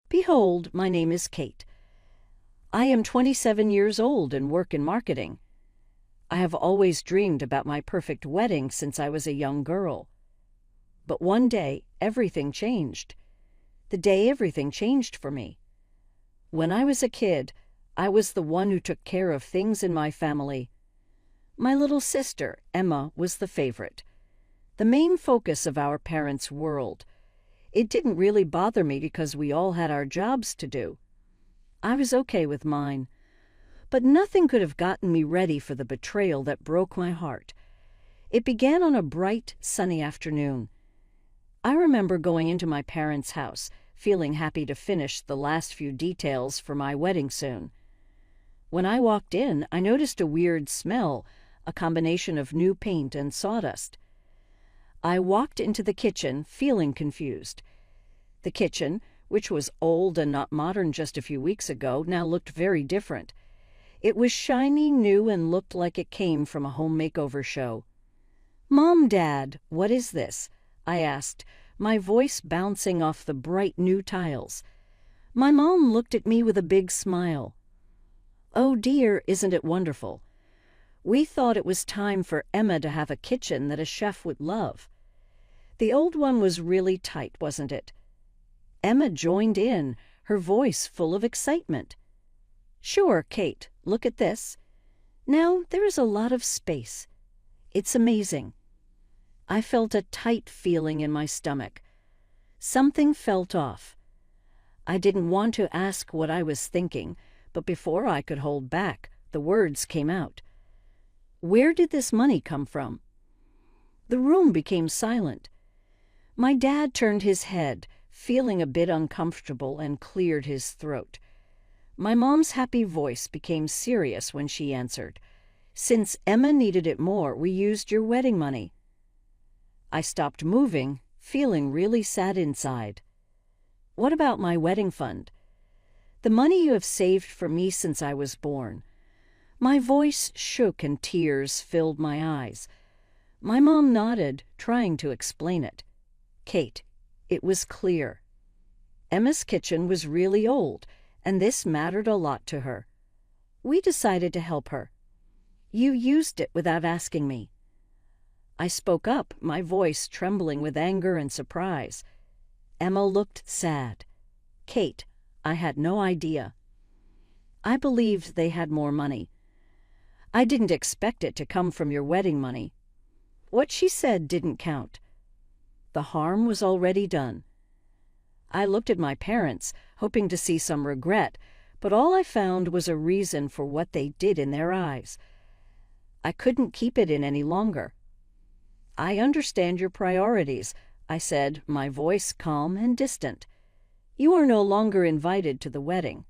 Behold, my name is Kate. I am 27 years old and work in marketing. I have always dreamed about my perfect wedding since I was a young girl. But one day, everything changed. The day everything changed for me. When I was a kid, I was the one who took care of things in my family. My little sister, Emma, was the favorite, the main focus of our parents' world. It didn't really bother me because we all had our jobs to do. I was okay with mine. But nothing could have gotten me ready for the betrayal that broke my heart. It began on a bright, sunny afternoon. I remember going into my parents' house, feeling happy to finish the last few details for my wedding soon. When I walked in, I noticed a weird smell, a combination of new paint and sawdust. I walked into the kitchen, feeling confused. The kitchen, which was old and not modern just a few weeks ago, now looked very different. It was shiny, new, and looked like it came from a home makeover show. "Mom, Dad, what is this?" I asked, my voice bouncing off the bright new tiles. My mom looked at me with a big smile. "Oh dear, isn't it wonderful? We thought it was time for Emma to have a kitchen that a chef would love." The old one was really tight, wasn't it? Emma joined in, her voice full of excitement. "Sure, Kate, look at this. Now there is a lot of space. It's amazing." I felt a tight feeling in my stomach. Something felt off. I didn't want to ask what I was thinking, but before I could hold back, the words came out. "Where did this money come from?" The room became silent. My dad turned his head, feeling a bit uncomfortable, and cleared his throat. My mom's happy voice became serious when she answered, "Since Emma needed it more, we used your wedding money." I stopped moving, feeling really sad inside. "What about my wedding fund? The money you have saved for me since I was born." My voice shook and tears filled my eyes. My mom nodded, trying to explain it. "Kate, it was clear. Emma's kitchen was really old, and this mattered a lot to her. We decided to help her. You used it without asking me." I spoke up, my voice trembling with anger and surprise. Emma looked sad. "Kate, I had no idea. I believed they had more money. I didn't expect it to come from your wedding money. What she said didn't count. The harm was already done." I looked at my parents, hoping to see some regret, but all I found was a reason for what they did in their eyes. I couldn't keep it in any longer. "I understand your priorities," I said, my voice calm and distant. "You are no longer invited to the wedding."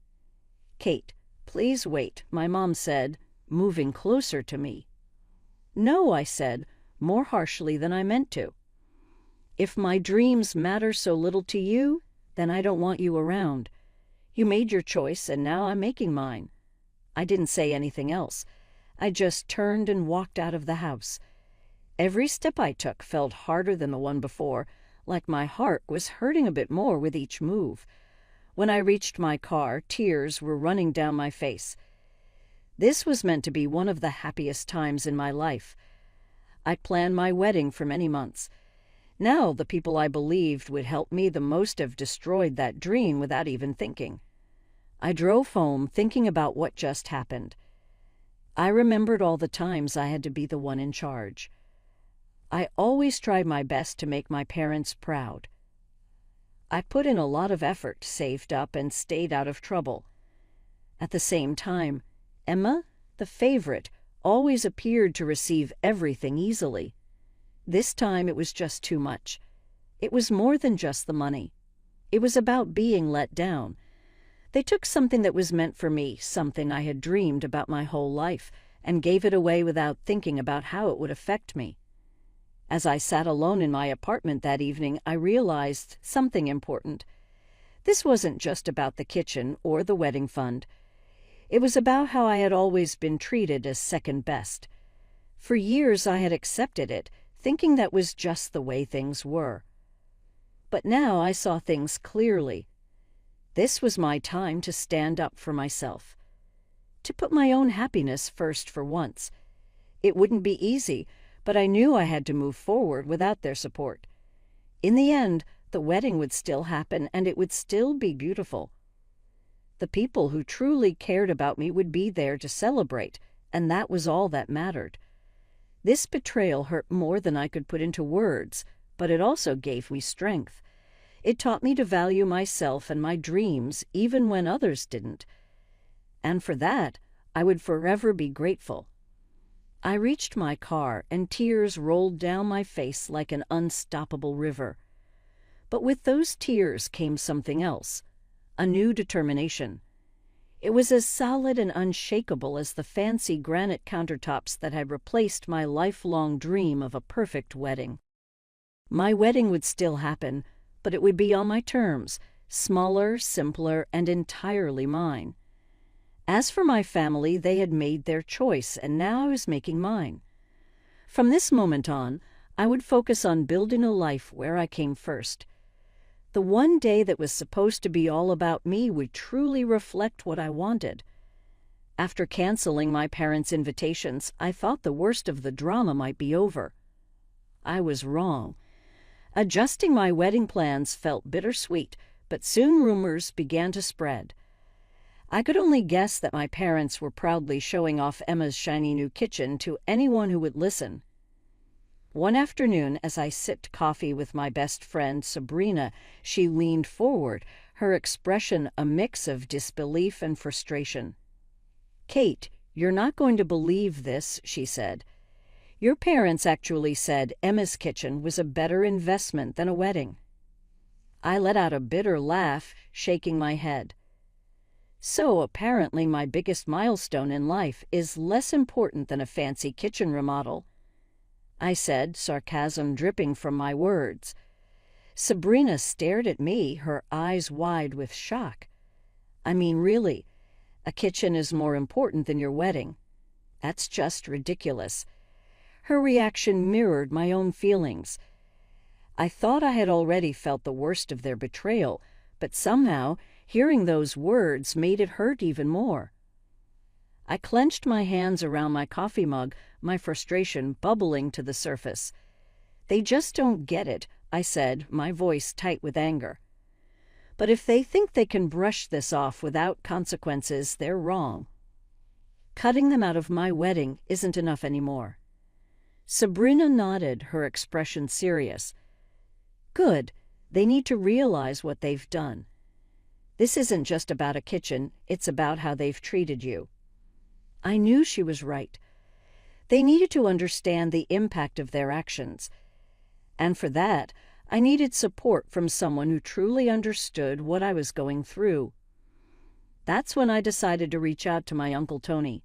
"Kate, please wait," my mom said, moving closer to me. "No," I said, more harshly than I meant to. "If my dreams matter so little to you, then I don't want you around. You made your choice, and now I'm making mine." I didn't say anything else. I just turned and walked out of the house. Every step I took felt harder than the one before, like my heart was hurting a bit more with each move. When I reached my car, tears were running down my face. This was meant to be one of the happiest times in my life. I'd planned my wedding for many months. Now the people I believed would help me the most have destroyed that dream without even thinking. I drove home thinking about what just happened. I remembered all the times I had to be the one in charge. I always tried my best to make my parents proud. I put in a lot of effort, saved up, and stayed out of trouble. At the same time, Emma, the favorite, always appeared to receive everything easily. This time it was just too much. It was more than just the money. It was about being let down. They took something that was meant for me, something I had dreamed about my whole life, and gave it away without thinking about how it would affect me. As I sat alone in my apartment that evening, I realized something important. This wasn't just about the kitchen or the wedding fund. It was about how I had always been treated as second best. For years I had accepted it, thinking that was just the way things were. But now I saw things clearly. This was my time to stand up for myself, to put my own happiness first for once. It wouldn't be easy, but I knew I had to move forward without their support. In the end, the wedding would still happen, and it would still be beautiful. The people who truly cared about me would be there to celebrate, and that was all that mattered. This betrayal hurt more than I could put into words, but it also gave me strength. It taught me to value myself and my dreams even when others didn't. And for that, I would forever be grateful. I reached my car, and tears rolled down my face like an unstoppable river. But with those tears came something else, a new determination. It was as solid and unshakable as the fancy granite countertops that had replaced my lifelong dream of a perfect wedding. My wedding would still happen, but it would be on my terms, smaller, simpler, and entirely mine. As for my family, they had made their choice, and now I was making mine. From this moment on, I would focus on building a life where I came first. The one day that was supposed to be all about me would truly reflect what I wanted. After canceling my parents' invitations, I thought the worst of the drama might be over. I was wrong. Adjusting my wedding plans felt bittersweet, but soon rumors began to spread. I could only guess that my parents were proudly showing off Emma's shiny new kitchen to anyone who would listen. One afternoon, as I sipped coffee with my best friend, Sabrina, she leaned forward, her expression a mix of disbelief and frustration. "Kate, you're not going to believe this," she said. "Your parents actually said Emma's kitchen was a better investment than a wedding." I let out a bitter laugh, shaking my head. So apparently my biggest milestone in life is less important than a fancy kitchen remodel, I said, sarcasm dripping from my words. Sabrina stared at me, her eyes wide with shock. "I mean, really, a kitchen is more important than your wedding. That's just ridiculous." Her reaction mirrored my own feelings. I thought I had already felt the worst of their betrayal, but somehow hearing those words made it hurt even more. I clenched my hands around my coffee mug, my frustration bubbling to the surface. "They just don't get it," I said, my voice tight with anger. "But if they think they can brush this off without consequences, they're wrong. Cutting them out of my wedding isn't enough anymore." Sabrina nodded, her expression serious. "Good. They need to realize what they've done. This isn't just about a kitchen, it's about how they've treated you." I knew she was right. They needed to understand the impact of their actions. And for that, I needed support from someone who truly understood what I was going through. That's when I decided to reach out to my Uncle Tony.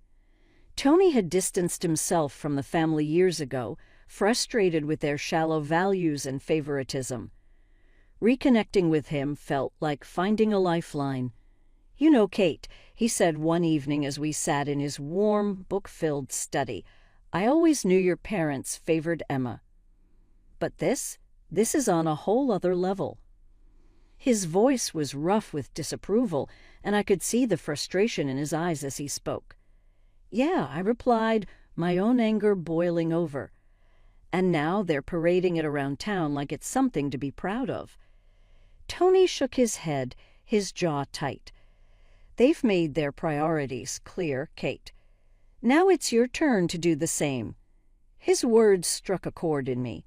Tony had distanced himself from the family years ago, frustrated with their shallow values and favoritism. Reconnecting with him felt like finding a lifeline. "You know, Kate," he said one evening as we sat in his warm, book-filled study, "I always knew your parents favored Emma. But this is on a whole other level." His voice was rough with disapproval, and I could see the frustration in his eyes as he spoke. "Yeah," I replied, my own anger boiling over. "And now they're parading it around town like it's something to be proud of." Tony shook his head, his jaw tight. "They've made their priorities clear, Kate. Now it's your turn to do the same." His words struck a chord in me.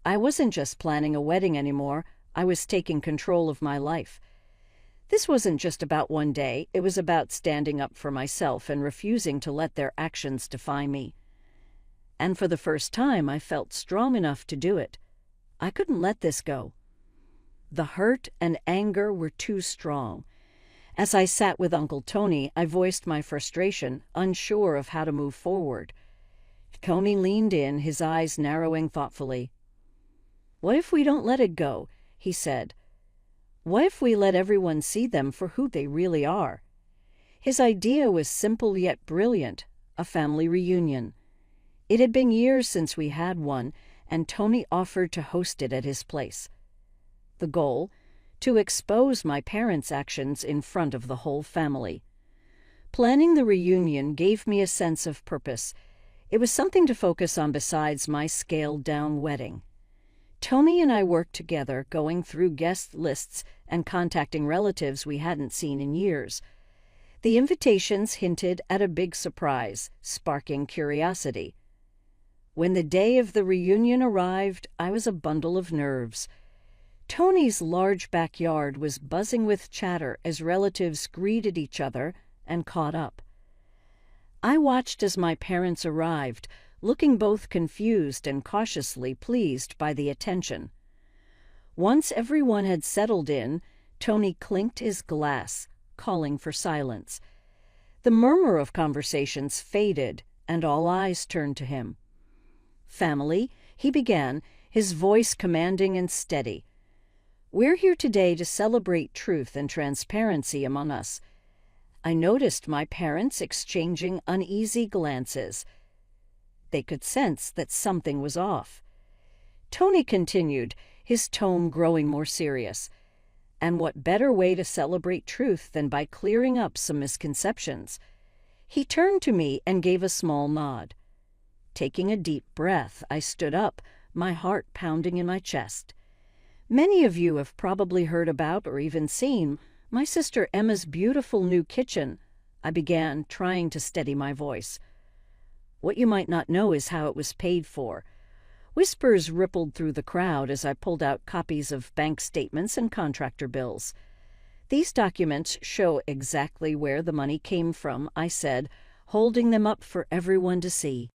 I wasn't just planning a wedding anymore, I was taking control of my life. This wasn't just about one day, it was about standing up for myself and refusing to let their actions define me. And for the first time, I felt strong enough to do it. I couldn't let this go. The hurt and anger were too strong. As I sat with Uncle Tony, I voiced my frustration, unsure of how to move forward. Tony leaned in, his eyes narrowing thoughtfully. "What if we don't let it go?" he said. "What if we let everyone see them for who they really are?" His idea was simple yet brilliant, a family reunion. It had been years since we had one, and Tony offered to host it at his place. The goal? to expose my parents' actions in front of the whole family. Planning the reunion gave me a sense of purpose. It was something to focus on besides my scaled-down wedding. Tony and I worked together, going through guest lists and contacting relatives we hadn't seen in years. The invitations hinted at a big surprise, sparking curiosity. When the day of the reunion arrived, I was a bundle of nerves. Tony's large backyard was buzzing with chatter as relatives greeted each other and caught up. I watched as my parents arrived, looking both confused and cautiously pleased by the attention. Once everyone had settled in, Tony clinked his glass, calling for silence. The murmur of conversations faded, and all eyes turned to him. "Family," he began, his voice commanding and steady. "We're here today to celebrate truth and transparency among us." I noticed my parents exchanging uneasy glances. They could sense that something was off. Tony continued, his tone growing more serious. And what better way to celebrate truth than by clearing up some misconceptions? He turned to me and gave a small nod. Taking a deep breath, I stood up, my heart pounding in my chest. Many of you have probably heard about or even seen my sister Emma's beautiful new kitchen. I began, trying to steady my voice. What you might not know is how it was paid for. Whispers rippled through the crowd as I pulled out copies of bank statements and contractor bills. "These documents show exactly where the money came from," I said, holding them up for everyone to see.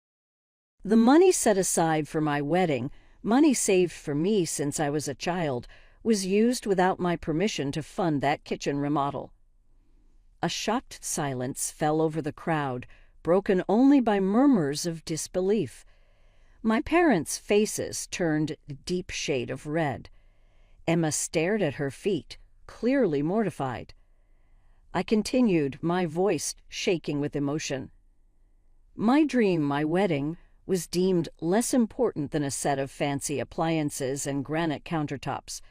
"The money set aside for my wedding, money saved for me since I was a child, was used without my permission to fund that kitchen remodel." A shocked silence fell over the crowd, broken only by murmurs of disbelief. My parents' faces turned a deep shade of red. Emma stared at her feet, clearly mortified. I continued, my voice shaking with emotion. "My dream, my wedding, was deemed less important than a set of fancy appliances and granite countertops."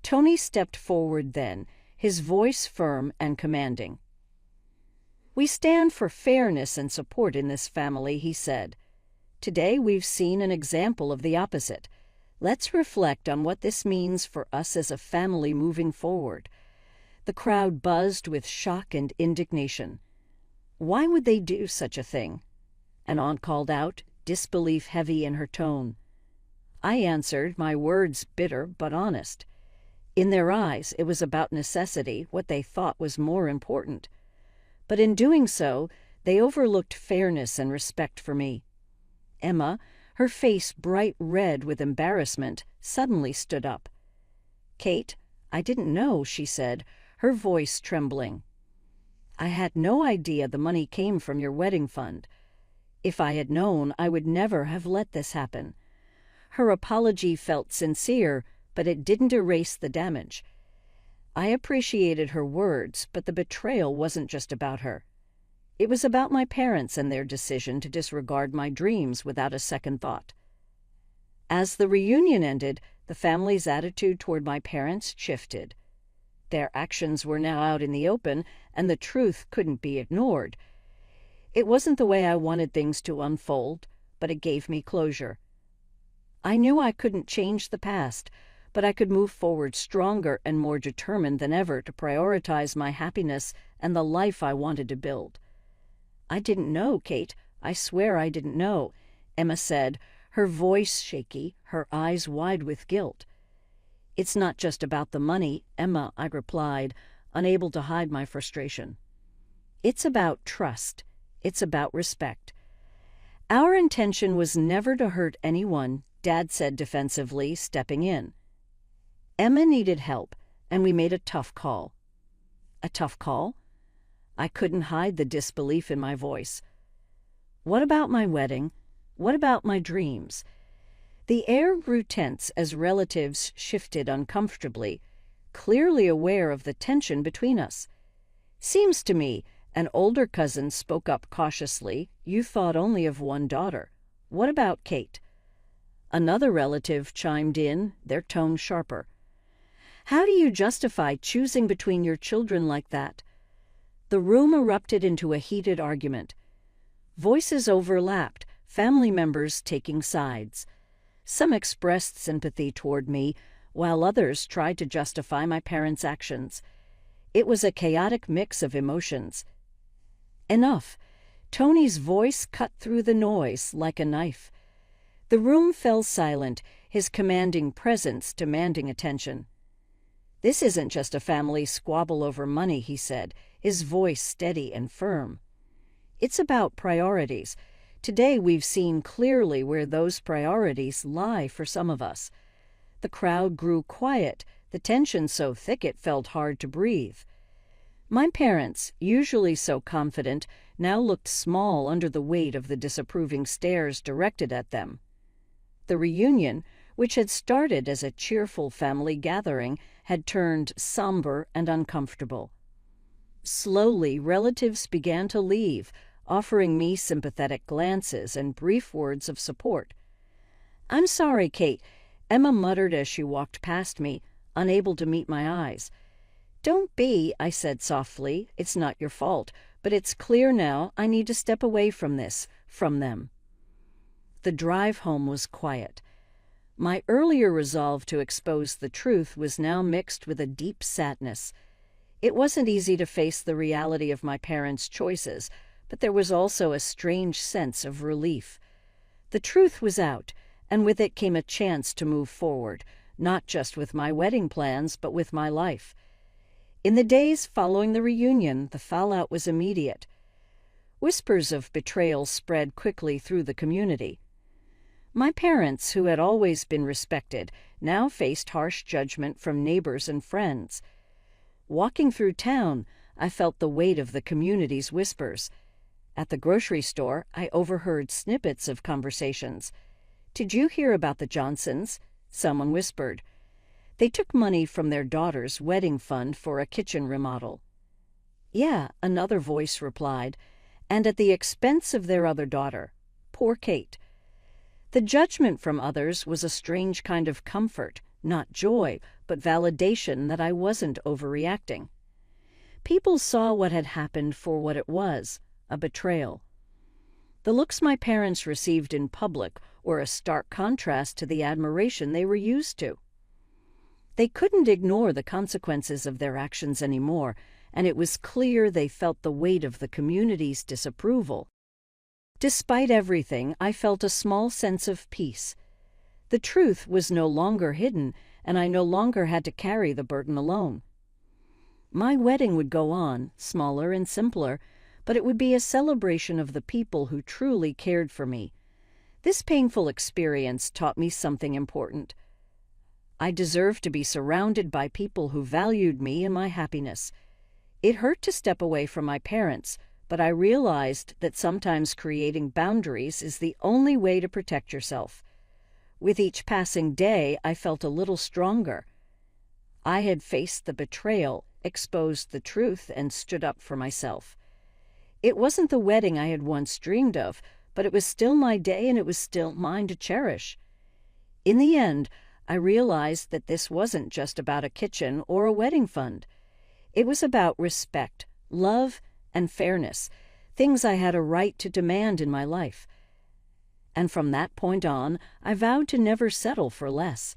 Tony stepped forward then, his voice firm and commanding. "We stand for fairness and support in this family," he said. "Today we've seen an example of the opposite. Let's reflect on what this means for us as a family moving forward." The crowd buzzed with shock and indignation. Why would they do such a thing? An aunt called out, disbelief heavy in her tone. I answered, my words bitter but honest. In their eyes, it was about necessity, what they thought was more important. But in doing so, they overlooked fairness and respect for me. Emma, her face bright red with embarrassment, suddenly stood up. "Kate, I didn't know," she said, her voice trembling. "I had no idea the money came from your wedding fund. If I had known, I would never have let this happen." Her apology felt sincere, but it didn't erase the damage. I appreciated her words, but the betrayal wasn't just about her. It was about my parents and their decision to disregard my dreams without a second thought. As the reunion ended, the family's attitude toward my parents shifted. Their actions were now out in the open, and the truth couldn't be ignored. It wasn't the way I wanted things to unfold, but it gave me closure. I knew I couldn't change the past, but I could move forward stronger and more determined than ever to prioritize my happiness and the life I wanted to build. "I didn't know, Kate. I swear I didn't know," Emma said, her voice shaky, her eyes wide with guilt. "It's not just about the money, Emma," I replied, unable to hide my frustration. "It's about trust. It's about respect. Our intention was never to hurt anyone," Dad said defensively, stepping in. "Emma needed help, and we made a tough call." "A tough call?" I couldn't hide the disbelief in my voice. "What about my wedding? What about my dreams?" The air grew tense as relatives shifted uncomfortably, clearly aware of the tension between us. "Seems to me," an older cousin spoke up cautiously, "you thought only of one daughter. What about Kate?" Another relative chimed in, their tone sharper. How do you justify choosing between your children like that?" The room erupted into a heated argument. Voices overlapped, family members taking sides. Some expressed sympathy toward me, while others tried to justify my parents' actions. It was a chaotic mix of emotions. "Enough!" Tony's voice cut through the noise like a knife. The room fell silent, his commanding presence demanding attention. "This isn't just a family squabble over money," he said, his voice steady and firm. "It's about priorities. Today we've seen clearly where those priorities lie for some of us." The crowd grew quiet, the tension so thick it felt hard to breathe. My parents, usually so confident, now looked small under the weight of the disapproving stares directed at them. The reunion, which had started as a cheerful family gathering, had turned somber and uncomfortable. Slowly, relatives began to leave, offering me sympathetic glances and brief words of support. "I'm sorry, Kate," Emma muttered as she walked past me, unable to meet my eyes. "Don't be," I said softly. "It's not your fault, but it's clear now I need to step away from this, from them." The drive home was quiet. My earlier resolve to expose the truth was now mixed with a deep sadness. It wasn't easy to face the reality of my parents' choices, but there was also a strange sense of relief. The truth was out, and with it came a chance to move forward, not just with my wedding plans, but with my life. In the days following the reunion, the fallout was immediate. Whispers of betrayal spread quickly through the community. My parents, who had always been respected, now faced harsh judgment from neighbors and friends. Walking through town, I felt the weight of the community's whispers. At the grocery store, I overheard snippets of conversations. "Did you hear about the Johnsons?" someone whispered. "They took money from their daughter's wedding fund for a kitchen remodel." "Yeah," another voice replied, "and at the expense of their other daughter. Poor Kate." The judgment from others was a strange kind of comfort, not joy, but validation that I wasn't overreacting. People saw what had happened for what it was, a betrayal. The looks my parents received in public were a stark contrast to the admiration they were used to. They couldn't ignore the consequences of their actions anymore, and it was clear they felt the weight of the community's disapproval. Despite everything, I felt a small sense of peace. The truth was no longer hidden, and I no longer had to carry the burden alone. My wedding would go on, smaller and simpler, but it would be a celebration of the people who truly cared for me. This painful experience taught me something important. I deserved to be surrounded by people who valued me and my happiness. It hurt to step away from my parents, but I realized that sometimes creating boundaries is the only way to protect yourself. With each passing day, I felt a little stronger. I had faced the betrayal, exposed the truth, and stood up for myself. It wasn't the wedding I had once dreamed of, but it was still my day and it was still mine to cherish. In the end, I realized that this wasn't just about a kitchen or a wedding fund. It was about respect, love, and fairness, things I had a right to demand in my life. And from that point on, I vowed to never settle for less.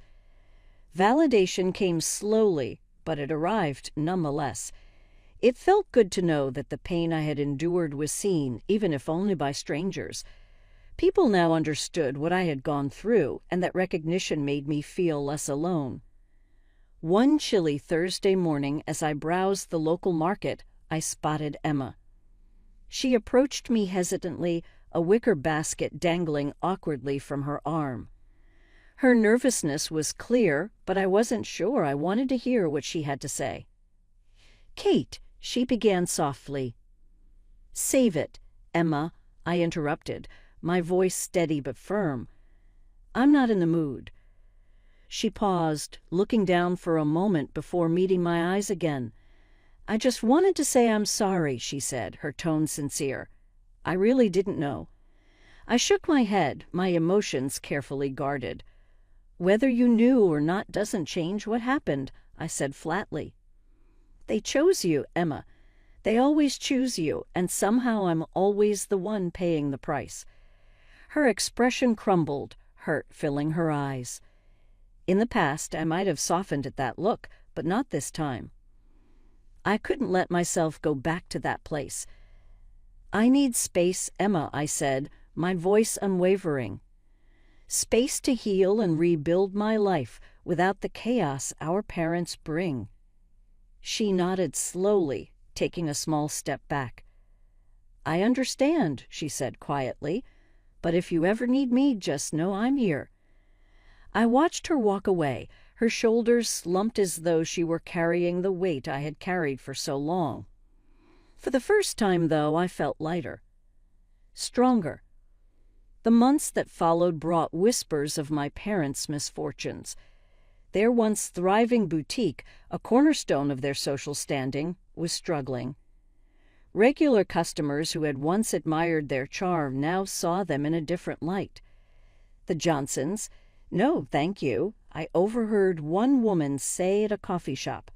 Validation came slowly, but it arrived nonetheless. It felt good to know that the pain I had endured was seen, even if only by strangers. People now understood what I had gone through, and that recognition made me feel less alone. One chilly Thursday morning, as I browsed the local market, I spotted Emma. She approached me hesitantly, a wicker basket dangling awkwardly from her arm. Her nervousness was clear, but I wasn't sure I wanted to hear what she had to say. "Kate," she began softly. "Save it, Emma," I interrupted, my voice steady but firm. "I'm not in the mood." She paused, looking down for a moment before meeting my eyes again. "I just wanted to say I'm sorry," she said, her tone sincere. "I really didn't know." I shook my head, my emotions carefully guarded. "Whether you knew or not doesn't change what happened," I said flatly. They chose you, Emma. They always choose you, and somehow I'm always the one paying the price. Her expression crumbled, hurt filling her eyes. In the past, I might have softened at that look, but not this time. I couldn't let myself go back to that place. I need space, Emma, I said, my voice unwavering. Space to heal and rebuild my life without the chaos our parents bring. She nodded slowly, taking a small step back. I understand, she said quietly, but if you ever need me, just know I'm here. I watched her walk away, her shoulders slumped as though she were carrying the weight I had carried for so long. For the first time, though, I felt lighter, stronger. The months that followed brought whispers of my parents' misfortunes. Their once thriving boutique, a cornerstone of their social standing, was struggling. Regular customers who had once admired their charm now saw them in a different light. The Johnsons, "No, thank you," I overheard one woman say at a coffee shop.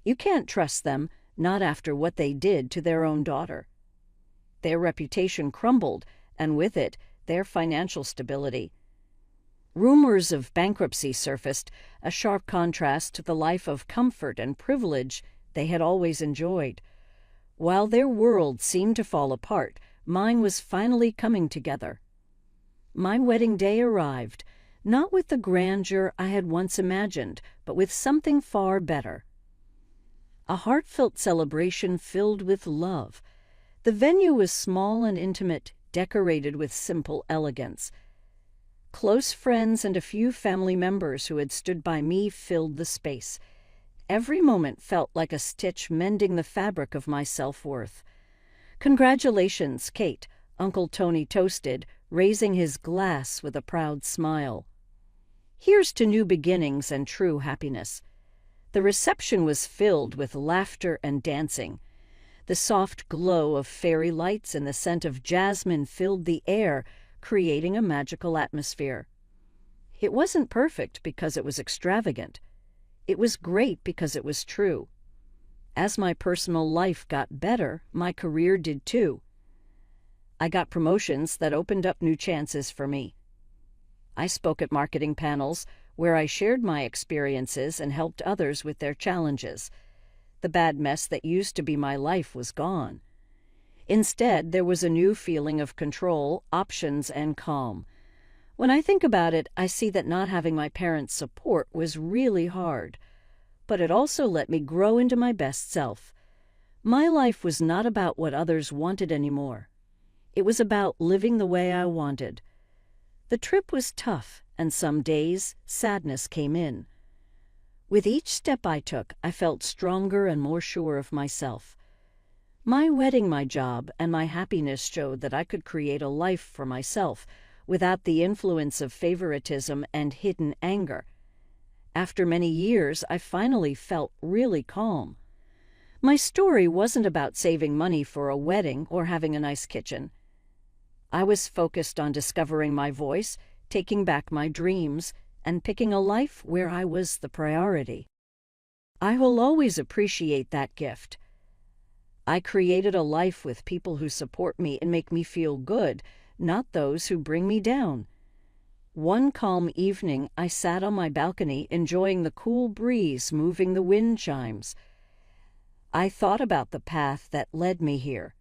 "You can't trust them, not after what they did to their own daughter." Their reputation crumbled, and with it, their financial stability. Rumors of bankruptcy surfaced, a sharp contrast to the life of comfort and privilege they had always enjoyed. While their world seemed to fall apart, mine was finally coming together. My wedding day arrived, not with the grandeur I had once imagined, but with something far better. A heartfelt celebration filled with love. The venue was small and intimate, decorated with simple elegance. Close friends and a few family members who had stood by me filled the space. Every moment felt like a stitch mending the fabric of my self-worth. "Congratulations, Kate," Uncle Tony toasted, raising his glass with a proud smile. "Here's to new beginnings and true happiness." The reception was filled with laughter and dancing. The soft glow of fairy lights and the scent of jasmine filled the air, creating a magical atmosphere. It wasn't perfect because it was extravagant. It was great because it was true. As my personal life got better, my career did too. I got promotions that opened up new chances for me. I spoke at marketing panels where I shared my experiences and helped others with their challenges. The bad mess that used to be my life was gone. Instead, there was a new feeling of control, options, and calm. When I think about it, I see that not having my parents' support was really hard, but it also let me grow into my best self. My life was not about what others wanted anymore. It was about living the way I wanted. The trip was tough, and some days sadness came in. With each step I took, I felt stronger and more sure of myself. My wedding, my job, and my happiness showed that I could create a life for myself without the influence of favoritism and hidden anger. After many years, I finally felt really calm. My story wasn't about saving money for a wedding or having a nice kitchen. I was focused on discovering my voice, taking back my dreams, and picking a life where I was the priority. I will always appreciate that gift. I created a life with people who support me and make me feel good, not those who bring me down. One calm evening, I sat on my balcony enjoying the cool breeze moving the wind chimes. I thought about the path that led me here.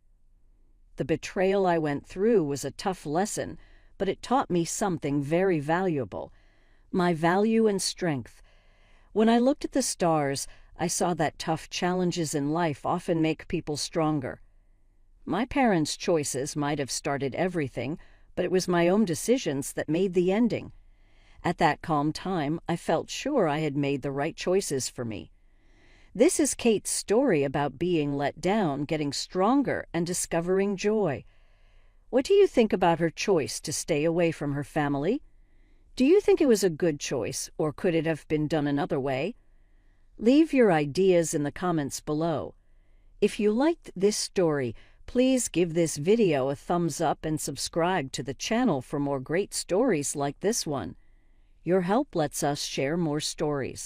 The betrayal I went through was a tough lesson, but it taught me something very valuable: my value and strength. When I looked at the stars, I saw that tough challenges in life often make people stronger. My parents' choices might have started everything, but it was my own decisions that made the ending. At that calm time, I felt sure I had made the right choices for me. This is Kate's story about being let down, getting stronger, and discovering joy. What do you think about her choice to stay away from her family? Do you think it was a good choice, or could it have been done another way? Leave your ideas in the comments below. If you liked this story, please give this video a thumbs up and subscribe to the channel for more great stories like this one. Your help lets us share more stories.